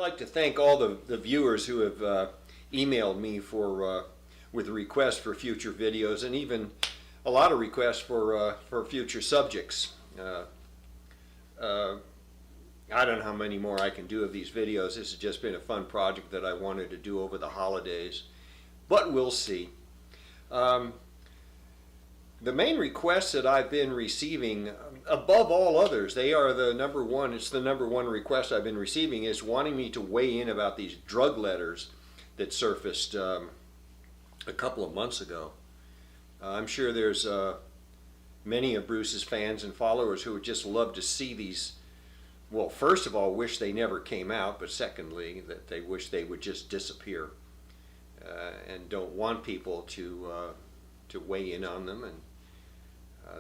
like to thank all the viewers who have emailed me with requests for future videos, and even a lot of requests for future subjects. I don't know how many more I can do of these videos. This has just been a fun project that I wanted to do over the holidays, but we'll see. The main requests that I've been receiving, above all others, they are the number one, it's the number one request I've been receiving, is wanting me to weigh in about these drug letters that surfaced a couple of months ago. I'm sure there's many of Bruce's fans and followers who would just love to see these. Well, first of all, wish they never came out, but secondly, that they wish they would just disappear, and don't want people to weigh in on them, and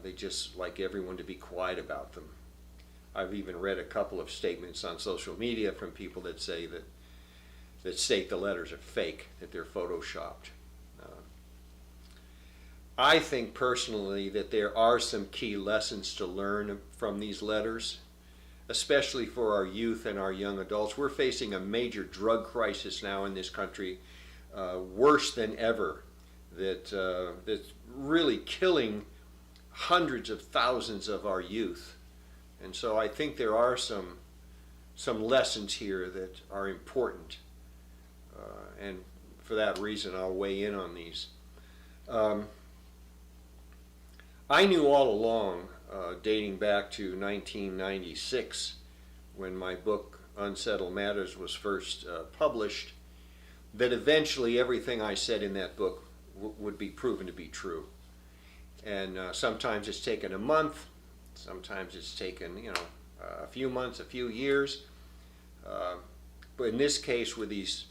they just like everyone to be quiet about them. I've even read a couple of statements on social media from people that say that state the letters are fake, that they're photoshopped. I think personally that there are some key lessons to learn from these letters, especially for our youth and our young adults. We're facing a major drug crisis now in this country, worse than ever, that's really killing hundreds of thousands of our youth. And so I think there are some lessons here that are important, and for that reason I'll weigh in on these. I knew all along, dating back to 1996, when my book Unsettled Matters was first published, that eventually everything I said in that book would be proven to be true. And sometimes it's taken a month, sometimes it's taken, a few months, a few years. But in this case, with these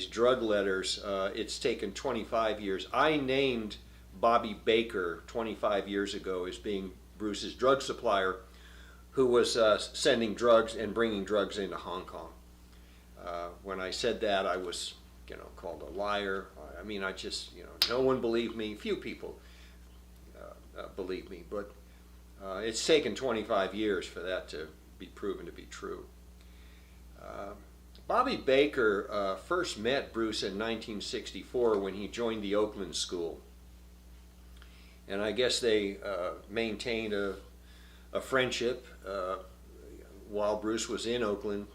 drug letters, it's taken 25 years. I named Bobby Baker 25 years ago as being Bruce's drug supplier, who was sending drugs and bringing drugs into Hong Kong. When I said that, I was, called a liar. I mean, I just, no one believed me. Few people believe me, but it's taken 25 years for that to be proven to be true. Bobby Baker first met Bruce in 1964 when he joined the Oakland School. And I guess they maintained a friendship while Bruce was in Oakland.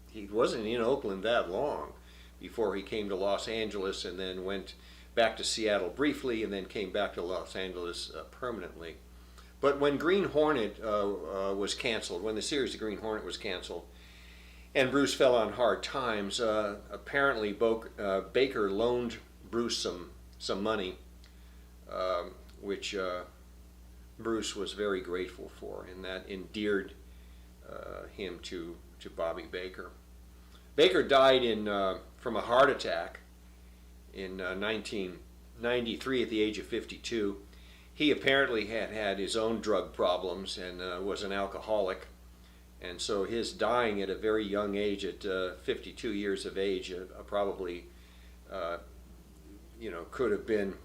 He wasn't in Oakland that long before he came to Los Angeles, and then went back to Seattle briefly, and then came back to Los Angeles permanently. But when Green Hornet was canceled, when the series of Green Hornet was canceled, and Bruce fell on hard times, apparently Baker loaned Bruce some money, which Bruce was very grateful for, and that endeared him to Bobby Baker. Baker died from a heart attack in 1993 at the age of 52. He apparently had his own drug problems and was an alcoholic, and so his dying at a very young age, at 52 years of age, probably could have been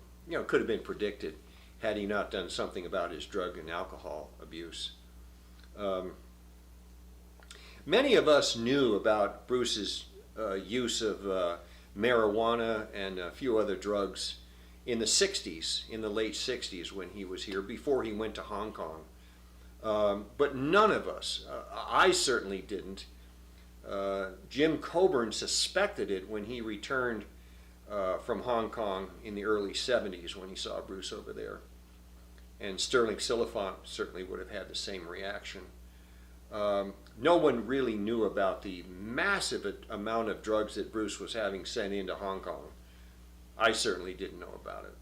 predicted had he not done something about his drug and alcohol abuse. Many of us knew about Bruce's use of marijuana and a few other drugs in the 60s, in the late 60s when he was here, before he went to Hong Kong. But none of us, I certainly didn't. Jim Coburn suspected it when he returned from Hong Kong in the early 70s when he saw Bruce over there. And Sterling Silliphant certainly would have had the same reaction. No one really knew about the massive amount of drugs that Bruce was having sent into Hong Kong. I certainly didn't know about it.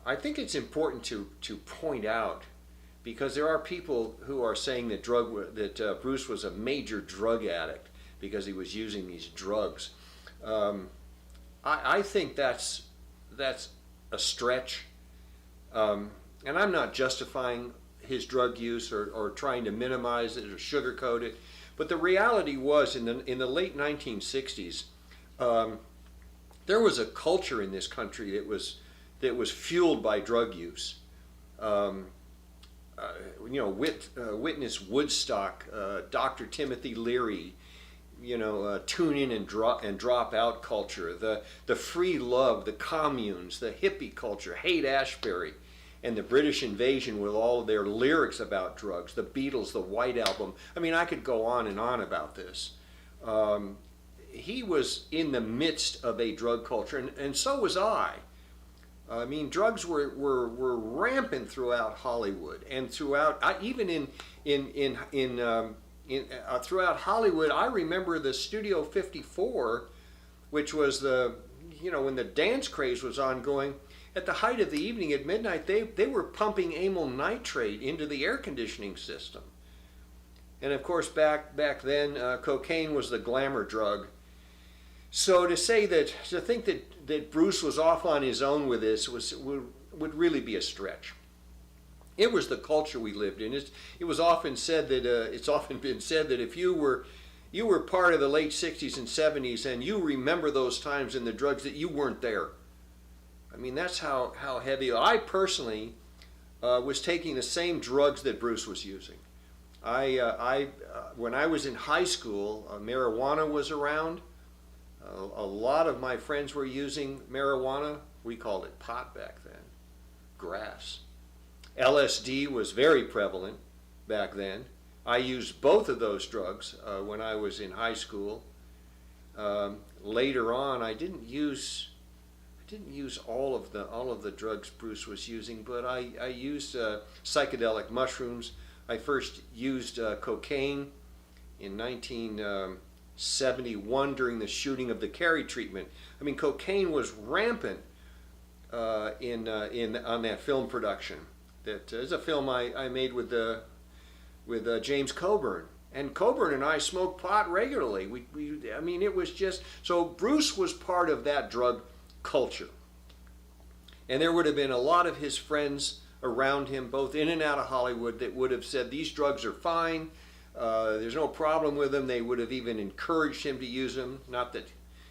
I think it's important to point out, because there are people who are saying that Bruce was a major drug addict because he was using these drugs. I think that's a stretch, and I'm not justifying his drug use or trying to minimize it or sugarcoat it, but the reality was in the late 1960s, there was a culture in this country that was fueled by drug use. witness Woodstock, Dr. Timothy Leary, tune in and drop out culture, the free love, the communes, the hippie culture, Haight-Ashbury, and the British invasion with all of their lyrics about drugs, the Beatles, the White Album. I mean, I could go on and on about this. He was in the midst of a drug culture, and so was I. I mean, drugs were rampant throughout Hollywood, and throughout throughout Hollywood. I remember the Studio 54, which was when the dance craze was ongoing. At the height of the evening at midnight, they were pumping amyl nitrate into the air conditioning system. And of course, back then, cocaine was the glamour drug. So to think that Bruce was off on his own with this would really be a stretch. It was the culture we lived in. It was often said that it's often been said that if you were part of the late 60s and 70s and you remember those times in the drugs, that you weren't there. I mean, that's how heavy. I personally was taking the same drugs that Bruce was using. When I was in high school, marijuana was around. A lot of my friends were using marijuana. We called it pot back then, grass. LSD was very prevalent back then. I used both of those drugs when I was in high school. Later on, I didn't use all of the drugs Bruce was using, but I used psychedelic mushrooms. I first used cocaine in 1971 during the shooting of the Carey treatment. I mean, cocaine was rampant on that film production. That is a film I made with James Coburn, and Coburn and I smoked pot regularly. I mean, it was just so. Bruce was part of that drug culture, and there would have been a lot of his friends around him, both in and out of Hollywood, that would have said these drugs are fine. There's no problem with them. They would have even encouraged him to use them. Not that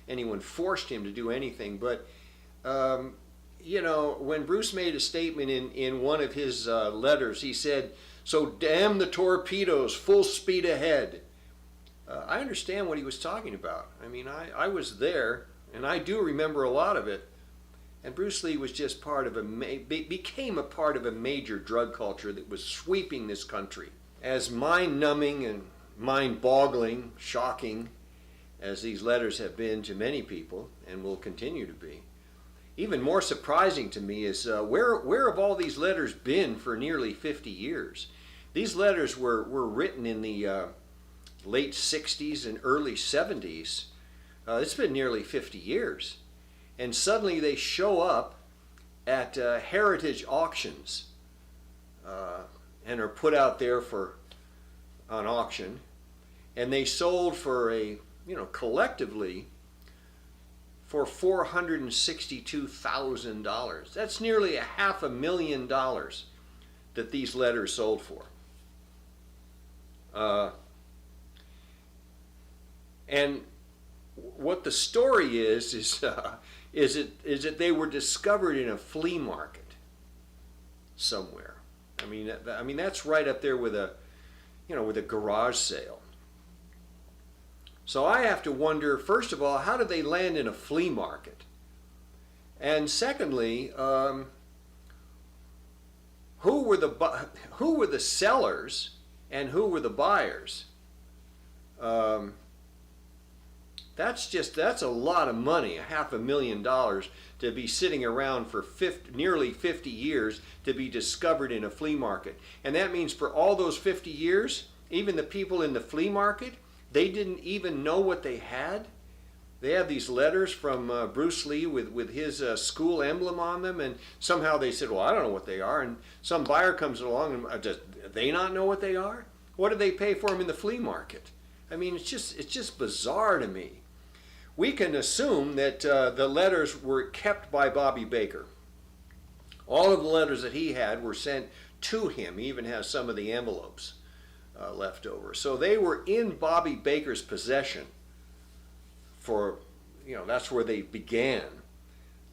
anyone forced him to do anything, but when Bruce made a statement in one of his letters, he said, "So damn the torpedoes, full speed ahead." I understand what he was talking about. I mean, I was there, and I do remember a lot of it. And Bruce Lee was just became a part of a major drug culture that was sweeping this country. As mind-numbing and mind-boggling, shocking as these letters have been to many people, and will continue to be, even more surprising to me is where have all these letters been for nearly 50 years? These letters were written in the late 60s and early 70s. It's been nearly 50 years. And suddenly they show up at heritage auctions and are put out there on auction. And they sold for collectively for $462,000. That's nearly $500,000 that these letters sold for. And what the story is that they were discovered in a flea market somewhere. I mean that's right up there with a garage sale. So I have to wonder, first of all, how did they land in a flea market? And secondly, who were the sellers and who were the buyers? That's a lot of money, $500,000 to be sitting around for nearly 50 years to be discovered in a flea market. And that means for all those 50 years, even the people in the flea market, they didn't even know what they had. They have these letters from Bruce Lee with his school emblem on them, and somehow they said, well, I don't know what they are. And some buyer comes along and does they not know what they are? What did they pay for them in the flea market? I mean, it's just bizarre to me. We can assume that the letters were kept by Bobby Bleecker. All of the letters that he had were sent to him. He even has some of the envelopes left over. So they were in Bobby Bleecker's possession for, that's where they began.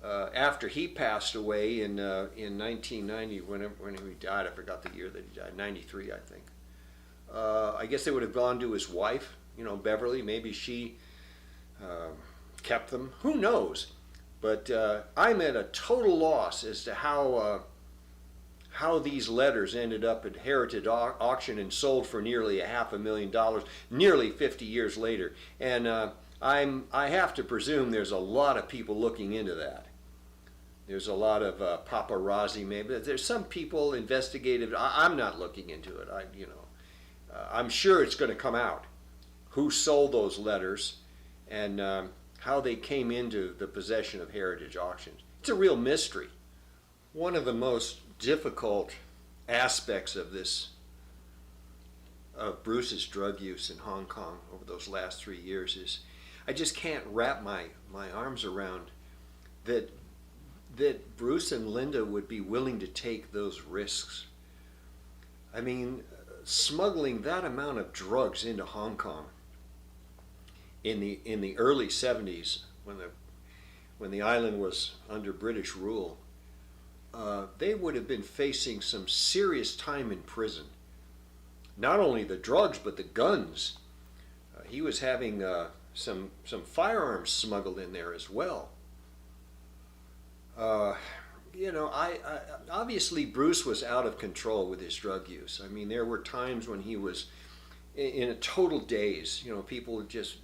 after he passed away in 1990, when he died, I forgot the year that he died, 93, I think. I guess they would have gone to his wife, Beverly. Maybe she kept them. Who knows? But I'm at a total loss as to how these letters ended up at Heritage Auction and sold for nearly $500,000, nearly 50 years later. And I have to presume there's a lot of people looking into that. There's a lot of paparazzi, maybe. There's some people investigative. I'm not looking into it. I'm sure it's going to come out who sold those letters and how they came into the possession of Heritage Auctions. It's a real mystery. One of the most difficult aspects of Bruce's drug use in Hong Kong over those last 3 years is I just can't wrap my arms around that Bruce and Linda would be willing to take those risks. I mean, smuggling that amount of drugs into Hong Kong in the early 70s when the island was under British rule, they would have been facing some serious time in prison. Not only the drugs, but the guns. He was having some firearms smuggled in there as well. Obviously Bruce was out of control with his drug use. I mean, there were times when he was in a total daze. People just,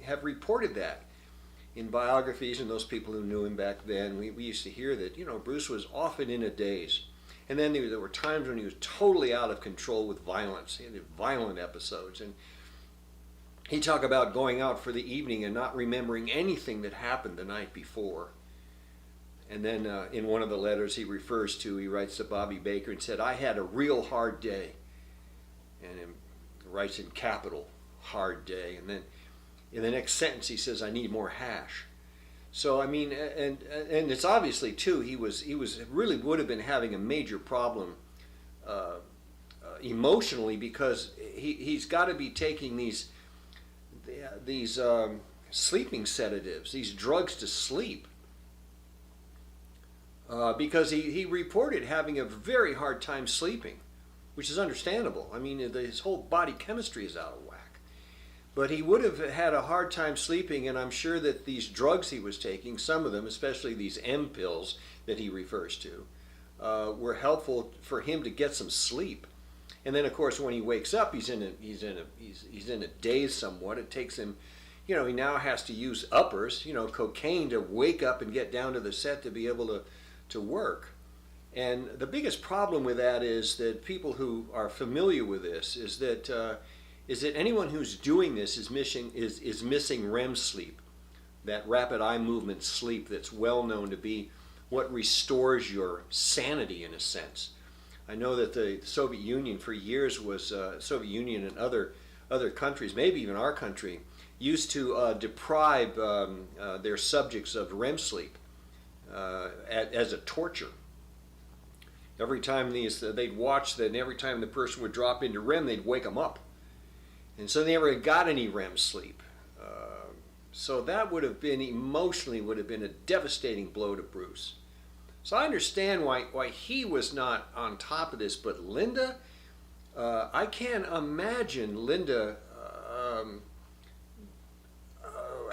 have reported that in biographies, and those people who knew him back then, we used to hear that, Bruce was often in a daze. And then there were times when he was totally out of control with violence. He had violent episodes. And he talked about going out for the evening and not remembering anything that happened the night before. And then in one of the letters he writes to Bobby Baker and said, "I had a real hard day." And he writes in capital, "hard day." And then in the next sentence he says, "I need more hash." So I mean, and it's obviously too, he really would have been having a major problem emotionally, because he's got to be taking these sleeping sedatives, these drugs to sleep. Because he reported having a very hard time sleeping, which is understandable. I mean, his whole body chemistry is out of whack. But he would have had a hard time sleeping, and I'm sure that these drugs he was taking, some of them, especially these M pills that he refers to, were helpful for him to get some sleep. And then, of course, when he wakes up, he's in a daze somewhat. It takes him, he now has to use uppers, cocaine, to wake up and get down to the set to be able to work. And the biggest problem with that is that people who are familiar with this is that anyone who's doing this is missing REM sleep, that rapid eye movement sleep that's well known to be what restores your sanity in a sense. I know that the Soviet Union for years Soviet Union and other countries, maybe even our country, used to deprive their subjects of REM sleep as a torture. Every time they'd watch that, and every time the person would drop into REM, they'd wake them up. And so they never got any REM sleep. So that would have been, emotionally, a devastating blow to Bruce. So I understand why he was not on top of this, but Linda, I can't imagine Linda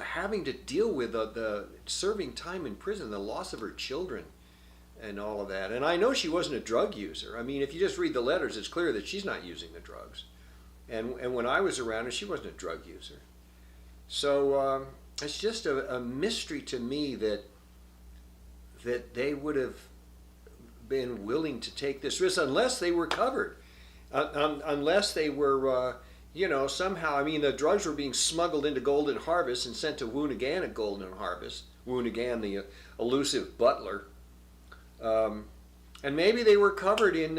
having to deal with the serving time in prison, the loss of her children, and all of that. And I know she wasn't a drug user. I mean, if you just read the letters, it's clear that she's not using the drugs. And when I was around her, she wasn't a drug user. So it's just a mystery to me that they would have been willing to take this risk unless they were covered, unless they were, somehow. I mean, the drugs were being smuggled into Golden Harvest and sent to Woonagan at Golden Harvest. Woonagan, the elusive butler. And maybe they were covered in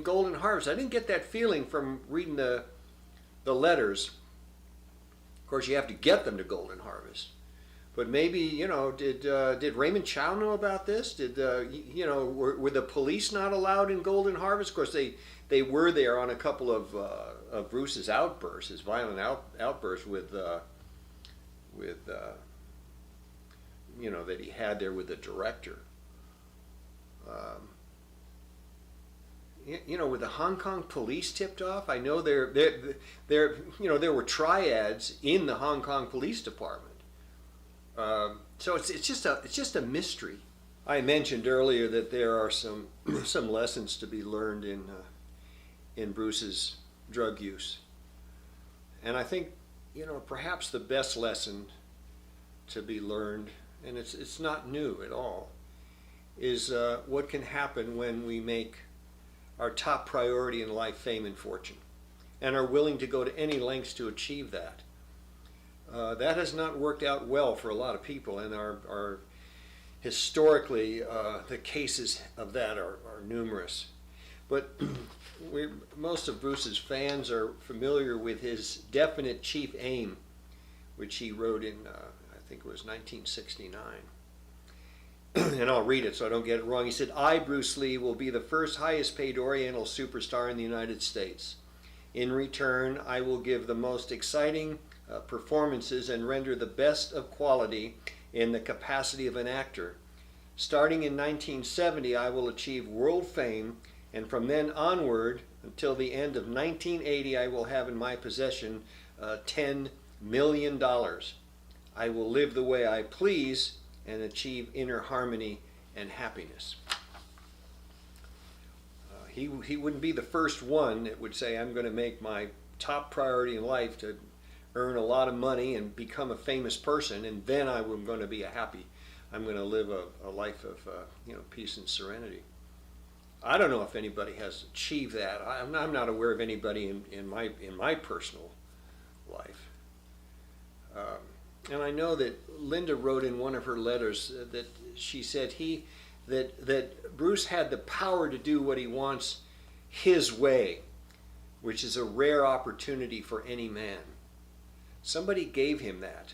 Golden Harvest. I didn't get that feeling from reading the letters. Of course, you have to get them to Golden Harvest. But maybe, did Raymond Chow know about this? Were the police not allowed in Golden Harvest? Of course, they were there on a couple of Bruce's outbursts, his violent outbursts with that he had there with the director. With the Hong Kong police tipped off, I know there were triads in the Hong Kong Police Department. So it's just a mystery. I mentioned earlier that there are some lessons to be learned in Bruce's drug use, and I think perhaps the best lesson to be learned, and it's not new at all, is what can happen when we make our top priority in life fame and fortune, and are willing to go to any lengths to achieve that. That has not worked out well for a lot of people, and are historically the cases of that are numerous. But most of Bruce's fans are familiar with his definite chief aim, which he wrote in, I think it was 1969. And I'll read it so I don't get it wrong. He said, "I, Bruce Lee, will be the first highest paid Oriental superstar in the United States. In return, I will give the most exciting performances and render the best of quality in the capacity of an actor. Starting in 1970, I will achieve world fame, and from then onward until the end of 1980, I will have in my possession $10 million. I will live the way I please and achieve inner harmony and happiness." He wouldn't be the first one that would say, "I'm going to make my top priority in life to earn a lot of money and become a famous person, and then I'm going to be I'm going to live a life of peace and serenity." I don't know if anybody has achieved that. I'm not aware of anybody in my personal life. And I know that Linda wrote in one of her letters that she said that Bruce had the power to do what he wants his way, which is a rare opportunity for any man. Somebody gave him that,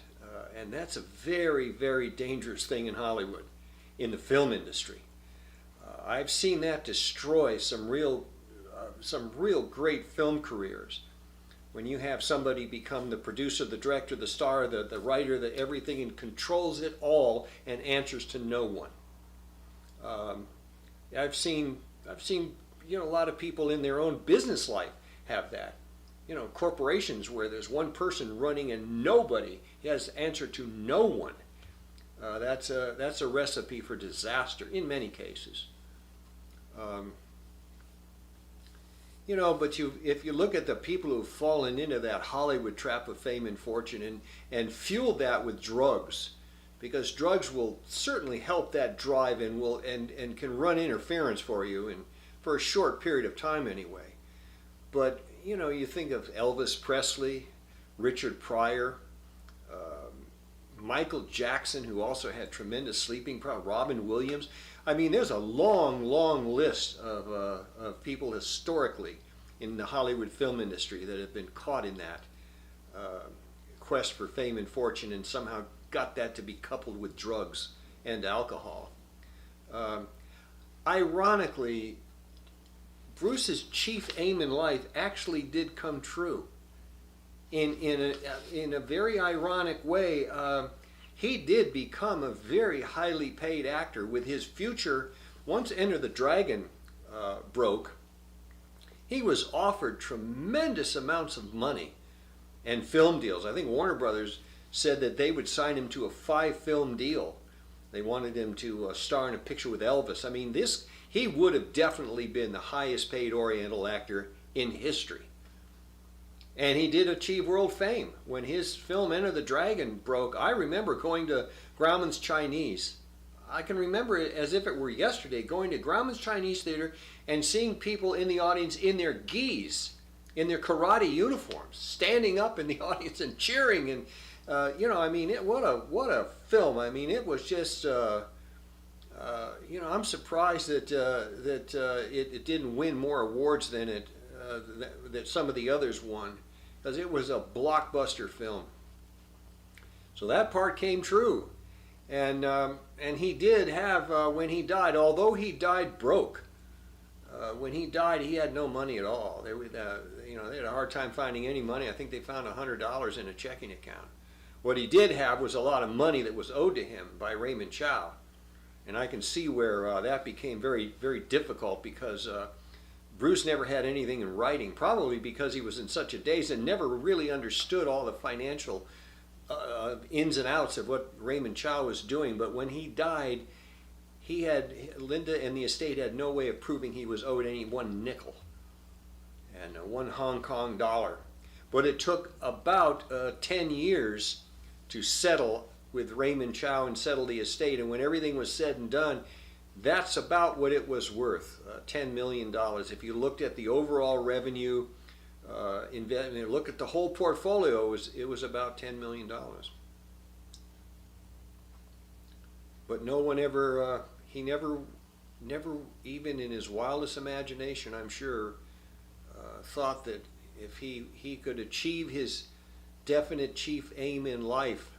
and that's a very, very dangerous thing in Hollywood, in the film industry. I've seen that destroy some real great film careers. When you have somebody become the producer, the director, the star, the writer, the everything, and controls it all and answers to no one. I've seen a lot of people in their own business life have that. Corporations where there's one person running and nobody has answer to no one. That's a recipe for disaster in many cases. But if you look at the people who've fallen into that Hollywood trap of fame and fortune and fueled that with drugs, because drugs will certainly help that drive and can run interference for you, and for a short period of time anyway. But you think of Elvis Presley, Richard Pryor, Michael Jackson, who also had tremendous sleeping problems, Robin Williams. I mean, there's a long, long list of people historically in the Hollywood film industry that have been caught in that quest for fame and fortune, and somehow got that to be coupled with drugs and alcohol. Ironically, Bruce's chief aim in life actually did come true. In a very ironic way, he did become a very highly paid actor with his future. Once Enter the Dragon broke, he was offered tremendous amounts of money and film deals. I think Warner Brothers said that they would sign him to a 5-film deal. They wanted him to star in a picture with Elvis. I mean, he would have definitely been the highest paid Oriental actor in history. And he did achieve world fame. When his film Enter the Dragon broke, I remember going to Grauman's Chinese. I can remember it as if it were yesterday, going to Grauman's Chinese Theater and seeing people in the audience in their gis, in their karate uniforms, standing up in the audience and cheering. And what a film. I mean, it was just, I'm surprised that it didn't win more awards than that some of the others won, because it was a blockbuster film. So that part came true, and he did have when he died. Although he died broke, when he died he had no money at all. They had a hard time finding any money. I think they found $100 in a checking account. What he did have was a lot of money that was owed to him by Raymond Chow. And I can see where that became very, very difficult because Bruce never had anything in writing, probably because he was in such a daze and never really understood all the financial ins and outs of what Raymond Chow was doing. But when he died, Linda and the estate had no way of proving he was owed any one nickel and one Hong Kong dollar. But it took about 10 years to settle with Raymond Chow and settle the estate. And when everything was said and done, that's about what it was worth, $10 million. If you looked at the overall revenue, look at the whole portfolio, it was about $10 million. But no one ever, he never even in his wildest imagination, I'm sure, thought that if he could achieve his definite chief aim in life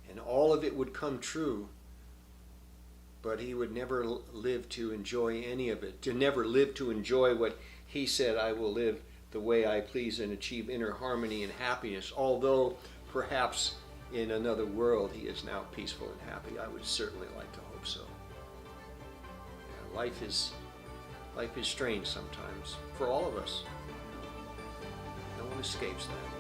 and all of it would come true, but he would never live to enjoy any of it, to never live to enjoy what he said, I will live the way I please and achieve inner harmony and happiness, although perhaps in another world he is now peaceful and happy. I would certainly like to hope so. Yeah, life is strange sometimes for all of us. No one escapes that.